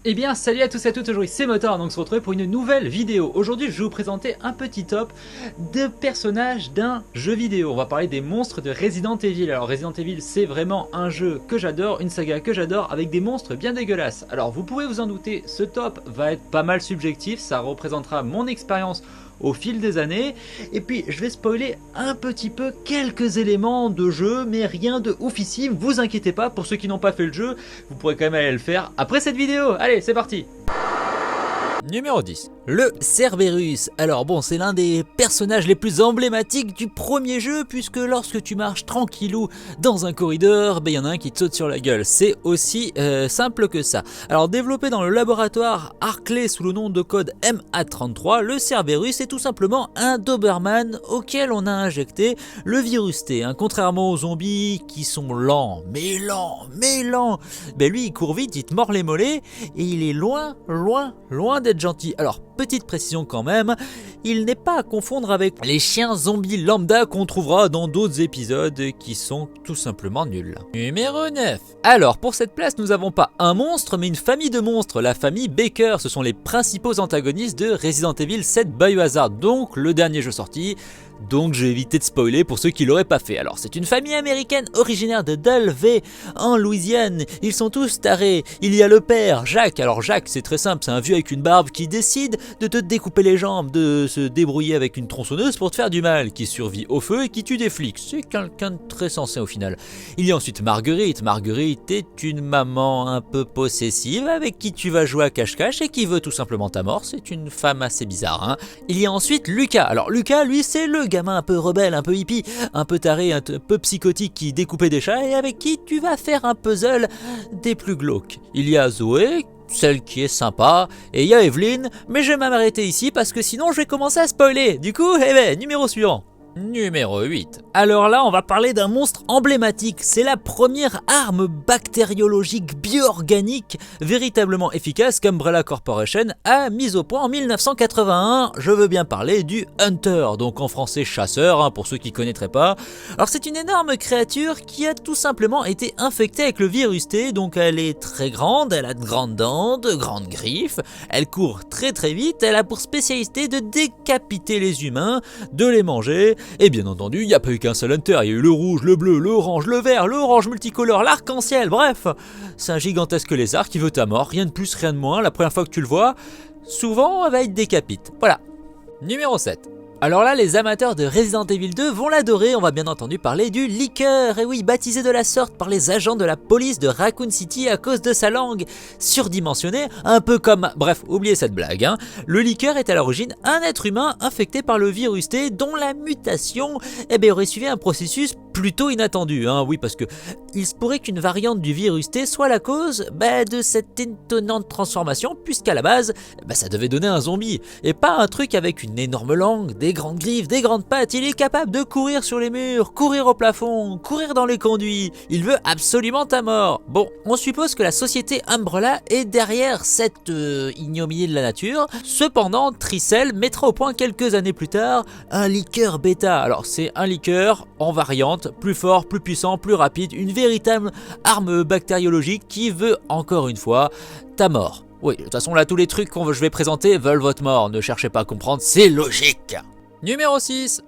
Eh bien salut à tous et à toutes, aujourd'hui c'est Motor, donc on se retrouve pour une nouvelle vidéo. Aujourd'hui je vais vous présenter un petit top de personnages d'un jeu vidéo. On va parler des monstres de Resident Evil. Alors Resident Evil c'est vraiment un jeu que j'adore, une saga que j'adore avec des monstres bien dégueulasses. Alors vous pouvez vous en douter, ce top va être pas mal subjectif, ça représentera mon expérience au fil des années, et puis je vais spoiler un petit peu quelques éléments de jeu, mais rien de oufissime, vous inquiétez pas, pour ceux qui n'ont pas fait le jeu, vous pourrez quand même aller le faire après cette vidéo. Allez, c'est parti. Numéro 10. Le Cerberus. Alors bon, c'est l'un des personnages les plus emblématiques du premier jeu, puisque lorsque tu marches tranquillou dans un corridor, il y en a un qui te saute sur la gueule. C'est aussi simple que ça. Alors développé dans le laboratoire Arklay sous le nom de code MA33, le Cerberus est tout simplement un Doberman auquel on a injecté le virus T. Contrairement aux zombies qui sont lents, mais lents, lui il court vite, il te mord les mollets, et il est loin d'être gentil. Alors petite précision quand même, il n'est pas à confondre avec les chiens zombies lambda qu'on trouvera dans d'autres épisodes qui sont tout simplement nuls. Numéro 9. Alors pour cette place nous n'avons pas un monstre mais une famille de monstres, la famille Baker. Ce sont les principaux antagonistes de Resident Evil 7 Biohazard, donc le dernier jeu sorti. Donc j'ai évité de spoiler pour ceux qui l'auraient pas fait. Alors c'est une famille américaine originaire de Dalvey en Louisiane. Ils sont tous tarés. Il y a le père, Jacques. Alors Jacques c'est très simple, c'est un vieux avec une barbe qui décide de te découper les jambes, de se débrouiller avec une tronçonneuse pour te faire du mal, qui survit au feu et qui tue des flics. C'est quelqu'un de très sensé au final. Il y a ensuite Marguerite. Marguerite est une maman un peu possessive avec qui tu vas jouer à cache-cache et qui veut tout simplement ta mort. C'est une femme assez bizarre. Il y a ensuite Lucas. Alors Lucas lui c'est le gamin un peu rebelle, un peu hippie, un peu taré, un peu psychotique qui découpait des chats et avec qui tu vas faire un puzzle des plus glauques. Il y a Zoé, celle qui est sympa, et il y a Evelyn, mais je vais m'arrêter ici parce que sinon je vais commencer à spoiler. Du coup, numéro suivant. Numéro 8. Alors là, on va parler d'un monstre emblématique. C'est la première arme bactériologique bio-organique véritablement efficace qu'Umbrella Corporation a mise au point en 1981. Je veux bien parler du Hunter, donc en français chasseur, pour ceux qui ne connaîtraient pas. Alors c'est une énorme créature qui a tout simplement été infectée avec le virus T, donc elle est très grande, elle a de grandes dents, de grandes griffes, elle court très vite, elle a pour spécialité de décapiter les humains, de les manger. Et bien entendu, il n'y a pas eu qu'un seul Hunter, il y a eu le rouge, le bleu, l'orange, le vert, l'orange multicolore, l'arc-en-ciel, bref. C'est un gigantesque lézard qui veut ta mort, rien de plus, rien de moins. La première fois que tu le vois, souvent, il te décapite. Voilà. Numéro 7. Alors là, les amateurs de Resident Evil 2 vont l'adorer, on va bien entendu parler du Licker, et oui, baptisé de la sorte par les agents de la police de Raccoon City à cause de sa langue surdimensionnée, un peu comme... Bref, oubliez cette blague. Le Licker est à l'origine un être humain infecté par le virus T dont la mutation aurait suivi un processus plutôt inattendu. Oui, parce que il se pourrait qu'une variante du virus T soit la cause de cette étonnante transformation, puisqu'à la base, ça devait donner un zombie, et pas un truc avec une énorme langue, des grandes griffes, des grandes pattes. Il est capable de courir sur les murs, courir au plafond, courir dans les conduits. Il veut absolument ta mort. Bon, on suppose que la société Umbrella est derrière cette ignominie de la nature. Cependant, Tricell mettra au point quelques années plus tard un Licker bêta. Alors c'est un Licker en variante, plus fort, plus puissant, plus rapide, une véritable arme bactériologique qui veut encore une fois ta mort. Oui, de toute façon là tous les trucs que je vais présenter veulent votre mort, ne cherchez pas à comprendre, c'est logique. Numéro 6.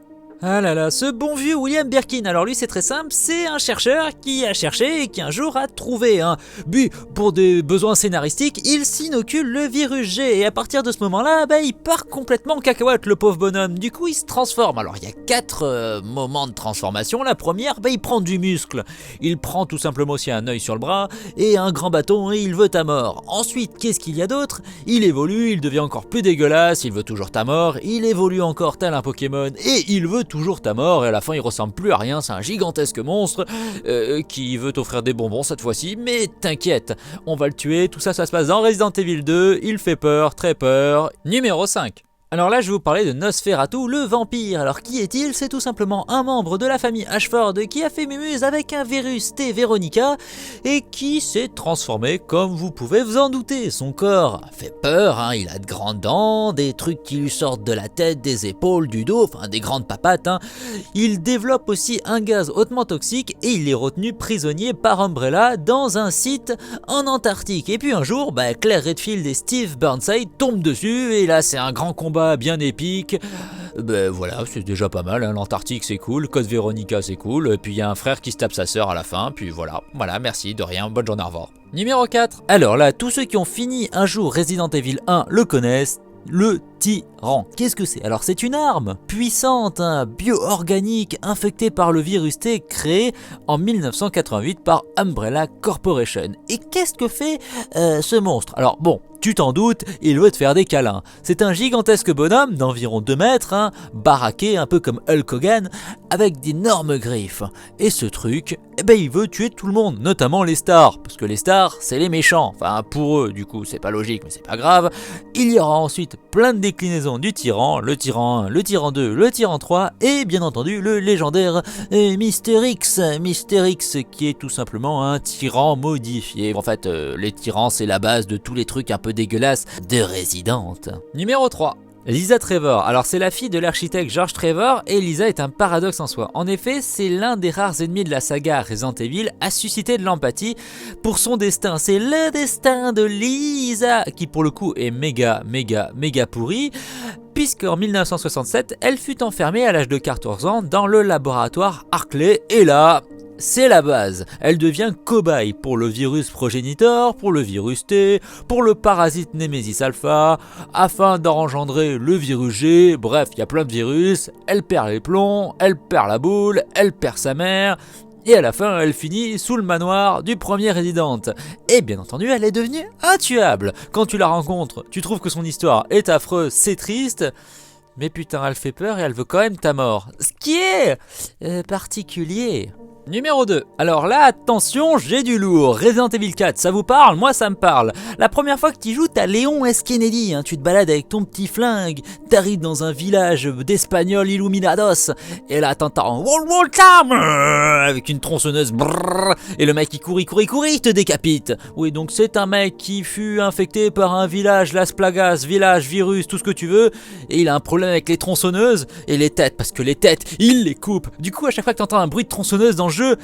Ah là là, ce bon vieux William Birkin. Alors lui c'est très simple, c'est un chercheur qui a cherché et qui un jour a trouvé but pour des besoins scénaristiques, il s'inocule le virus G et à partir de ce moment-là, il part complètement en cacahuète le pauvre bonhomme. Du coup il se transforme. Alors il y a 4 moments de transformation. La première, il prend du muscle. Il prend tout simplement aussi un œil sur le bras et un grand bâton et il veut ta mort. Ensuite, qu'est-ce qu'il y a d'autre? Il évolue, il devient encore plus dégueulasse, il veut toujours ta mort, il évolue encore tel un Pokémon et il veut toujours ta mort et à la fin il ressemble plus à rien, c'est un gigantesque monstre qui veut t'offrir des bonbons cette fois-ci, mais t'inquiète, on va le tuer, tout ça se passe dans Resident Evil 2, il fait peur, très peur. Numéro 5. Alors là, je vais vous parler de Nosferatu, le vampire. Alors qui est-il? C'est tout simplement un membre de la famille Ashford qui a fait mémuse avec un virus T Veronica et qui s'est transformé comme vous pouvez vous en douter. Son corps fait peur, hein, il a de grandes dents, des trucs qui lui sortent de la tête, des épaules, du dos, enfin des grandes papates. Hein. Il développe aussi un gaz hautement toxique et il est retenu prisonnier par Umbrella dans un site en Antarctique. Et puis un jour, Claire Redfield et Steve Burnside tombent dessus et là c'est un grand combat bien épique. Voilà, c'est déjà pas mal, hein. L'Antarctique c'est cool, Code Veronica c'est cool, puis il y a un frère qui se tape sa sœur à la fin, puis voilà, merci, de rien, bonne journée, au revoir. Numéro 4. Alors là, tous ceux qui ont fini un jour Resident Evil 1 le connaissent, le tyran. Qu'est-ce que c'est? Alors c'est une arme puissante, hein, bio-organique, infectée par le virus T, créé en 1988 par Umbrella Corporation. Et qu'est-ce que fait ce monstre? Alors bon, tu t'en doutes, il veut te faire des câlins. C'est un gigantesque bonhomme d'environ 2 mètres, hein, baraqué un peu comme Hulk Hogan, avec d'énormes griffes. Et ce truc, il veut tuer tout le monde, notamment les stars, parce que les stars, c'est les méchants. Enfin, pour eux, du coup, c'est pas logique, mais c'est pas grave. Il y aura ensuite plein de déclinaisons du tyran, le tyran 1, le tyran 2, le tyran 3, et bien entendu, le légendaire Mister X. Mister X, qui est tout simplement un tyran modifié. En fait, les tyrans, c'est la base de tous les trucs un peu dégueulasse de Resident. Numéro 3. Lisa Trevor. Alors c'est la fille de l'architecte George Trevor et Lisa est un paradoxe en soi. En effet, c'est l'un des rares ennemis de la saga Resident Evil à susciter de l'empathie pour son destin. C'est le destin de Lisa qui pour le coup est méga pourri. Puisqu'en 1967, elle fut enfermée à l'âge de 14 ans dans le laboratoire Hartley et là... c'est la base, elle devient cobaye pour le virus progénitor, pour le virus T, pour le parasite Nemesis Alpha, afin d'engendrer le virus G, bref, il y a plein de virus, elle perd les plombs, elle perd la boule, elle perd sa mère, et à la fin elle finit sous le manoir du premier Resident. Et bien entendu elle est devenue intuable. Quand tu la rencontres, tu trouves que son histoire est affreuse, c'est triste, mais putain elle fait peur et elle veut quand même ta mort. Ce qui est particulier. Numéro 2. Alors là, attention, j'ai du lourd. Resident Evil 4, ça vous parle? Moi, ça me parle. La première fois que tu y joues, t'as Léon S. Kennedy. Hein, tu te balades avec ton petit flingue. T'arrives dans un village d'Espagnols Illuminados. Et là, t'entends Wall Time avec une tronçonneuse. Brrr, et le mec, il court, il te décapite. Oui, donc c'est un mec qui fut infecté par un village, Las Plagas, village, virus, tout ce que tu veux. Et il a un problème avec les tronçonneuses et les têtes. Parce que les têtes, il les coupe. Du coup, à chaque fois que t'entends un bruit de tronçonneuse dans jeu,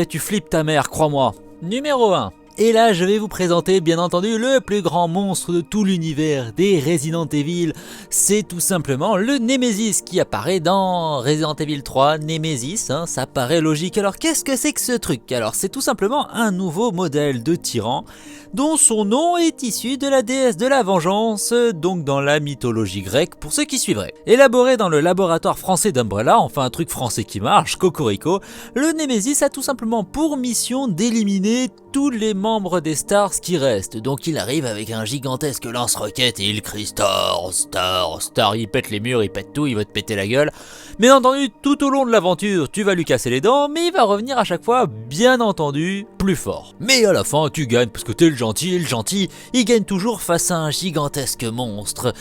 tu flippes ta mère, crois-moi. Numéro 1. Et là, je vais vous présenter, bien entendu, le plus grand monstre de tout l'univers des Resident Evil. C'est tout simplement le Nemesis qui apparaît dans Resident Evil 3. Nemesis, hein, ça paraît logique. Alors, qu'est-ce que c'est que ce truc? Alors, c'est tout simplement un nouveau modèle de tyran dont son nom est issu de la déesse de la vengeance, donc dans la mythologie grecque, pour ceux qui suivraient. Élaboré dans le laboratoire français d'Umbrella, enfin un truc français qui marche, cocorico, le Nemesis a tout simplement pour mission d'éliminer tous les membres des Stars qui restent. Donc il arrive avec un gigantesque lance-roquette et il crie Star, Star, Star, il pète les murs, il pète tout, il va te péter la gueule. Bien entendu, tout au long de l'aventure, tu vas lui casser les dents, mais il va revenir à chaque fois, bien entendu, plus fort. Mais à la fin, tu gagnes parce que t'es le gentil, et le gentil, il gagne toujours face à un gigantesque monstre.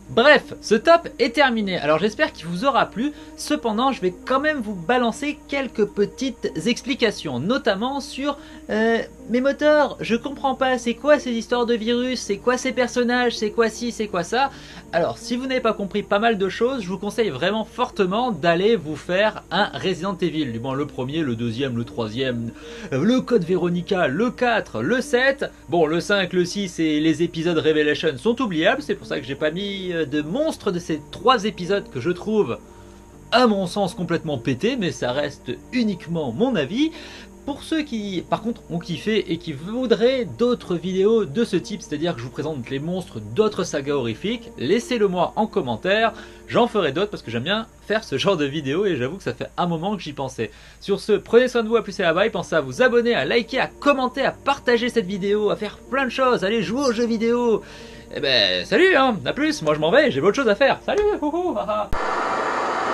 Bref, ce top est terminé, alors j'espère qu'il vous aura plu, cependant je vais quand même vous balancer quelques petites explications, notamment sur mes moteurs, je comprends pas, c'est quoi ces histoires de virus, c'est quoi ces personnages, c'est quoi ci, c'est quoi ça. Alors si vous n'avez pas compris pas mal de choses, je vous conseille vraiment fortement d'aller vous faire un Resident Evil, du moins le premier, le deuxième, le troisième, le Code Veronica, le 4, le 7, bon le 5, le 6 et les épisodes Revelation sont oubliables, c'est pour ça que j'ai pas mis de monstres de ces 3 épisodes que je trouve à mon sens complètement pétés, mais ça reste uniquement mon avis. Pour ceux qui par contre ont kiffé et qui voudraient d'autres vidéos de ce type, c'est-à-dire que je vous présente les monstres d'autres sagas horrifiques, laissez-le moi en commentaire, j'en ferai d'autres parce que j'aime bien faire ce genre de vidéos et j'avoue que ça fait un moment que j'y pensais. Sur ce, prenez soin de vous, à plus et à bye, pensez à vous abonner, à liker, à commenter, à partager cette vidéo, à faire plein de choses, allez jouer aux jeux vidéo. Et salut hein, à plus, moi je m'en vais, j'ai autre chose à faire, salut, haha.